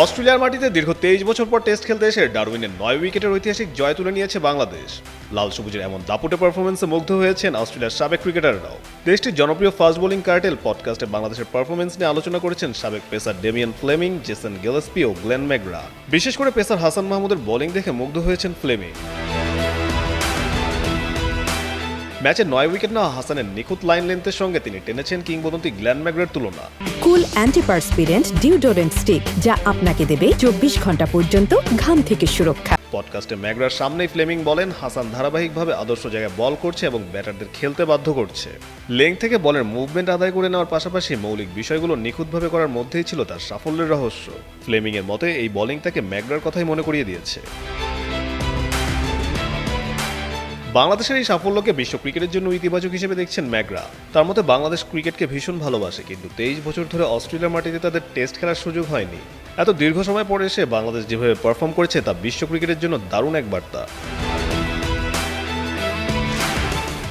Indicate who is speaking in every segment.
Speaker 1: অস্ট্রেলিয়ার মাটিতে দীর্ঘ 23 বছর পর টেস্ট খেলতে এসে ডারউইনের 9 উইকেটের ঐতিহাসিক জয় তুলে নিয়েছে বাংলাদেশ। লাল সবুজের এমন দাপুটে পারফরমেন্সে মুগ্ধ হয়েছেন অস্ট্রেলিয়ার সাবেক ক্রিকেটাররাও। দেশটির জনপ্রিয় ফাস্ট বোলিং কার্টেল পডকাস্টে বাংলাদেশের পারফরমেন্স নিয়ে আলোচনা করেছেন সাবেক pacer Damien Fleming, Jason Gillespie ও গ্লেন ম্যাকগ্রা। বিশেষ করে পেসার হাসান মাহমুদের বোলিং দেখে মুগ্ধ হয়েছেন ফ্লেমিং। ম্যাচে 9 উইকেট নেওয়া হাসানের নিখুঁত লাইন লেন্থের সঙ্গে তিনি টেনেছেন কিংবদন্তি গ্লেন ম্যাকগ্রার তুলনা।
Speaker 2: কুল অ্যান্টিপারস্পিরেন্ট ডিওডোরেন্ট স্টিক, যা আপনাকে দেবে 24 ঘন্টা পর্যন্ত ঘাম থেকে সুরক্ষা।
Speaker 1: পডকাস্টে ম্যাকগ্রার সামনেই ফ্লেমিং বলেন, হাসান ধারাবাহিকভাবে আদর্শ জায়গায় বল করছে এবং ব্যাটারদের খেলতে বাধ্য করছে। লেংথ থেকে বলের মুভমেন্ট আদায় করে নেওয়ার পাশাপাশি মৌলিক বিষয়গুলো নিখুঁতভাবে করার মধ্যেই ছিল তার সাফল্যের রহস্য। ফ্লেমিংয়ের মতে এই বোলিং তাকে ম্যাকগ্রার কথাই মনে করিয়ে দিয়েছে। বাংলাদেশের এই সাফল্যকে বিশ্ব ক্রিকেটের জন্য ইতিবাচক হিসেবে দেখছেন ম্যাকগ্রা। তার মতে বাংলাদেশ ক্রিকেটকে ভীষণ ভালোবাসে, কিন্তু 23 বছর ধরে অস্ট্রেলিয়ার মাটিতে তাদের টেস্ট খেলার সুযোগ হয়নি। এত দীর্ঘ সময় পরে এসে বাংলাদেশ যেভাবে পারফর্ম করেছে তা বিশ্ব ক্রিকেটের জন্য দারুণ এক বার্তা।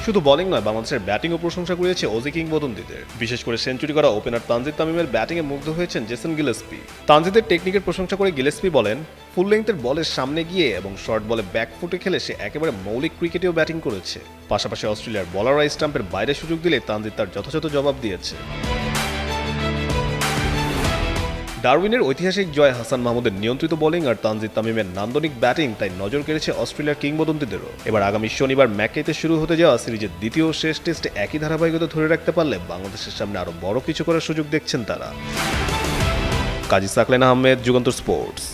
Speaker 1: শুধু বোলিং নয়, বাংলাদেশের ব্যাটিংও প্রশংসা করেছে অজি কিংবদন্তিদের। বিশেষ করে সেঞ্চুরি করা ওপেনার তানজিদ তামিমের ব্যাটিংয়ে মুগ্ধ হয়েছেন জেসন গিলেস্পি। তানজিদের টেকনিকের প্রশংসা করে গিলেস্পি বলেন, ফুল লেংথের বলের সামনে গিয়ে এবং শর্ট বলে ব্যাকফুটে খেলে সে একেবারে মৌলিক ক্রিকেটেও ব্যাটিং করেছে। পাশাপাশি অস্ট্রেলিয়ার বলাররা স্টাম্পের বাইরে সুযোগ দিলে তানজিদ তার যথাযথ জবাব দিয়েছে। ডারউইনের ঐতিহাসিক জয়, হাসান মাহমুদের নিয়ন্ত্রিত বোলিং আর তানজিদ তামিমের নান্দনিক ব্যাটিং তাই নজর কেড়েছে অস্ট্রেলিয়ার কিংবদন্তিদেরও। এবার আগামী শনিবার ম্যাকেতে শুরু হতে যাওয়া সিরিজের দ্বিতীয় ও শেষ টেস্টে একই ধারাবাহিকতা ধরে রাখতে পারলে বাংলাদেশের সামনে আরও বড় কিছু করার সুযোগ দেখছেন তারা। কাজী সাকলেন আহমেদ, যুগান্তর স্পোর্টস।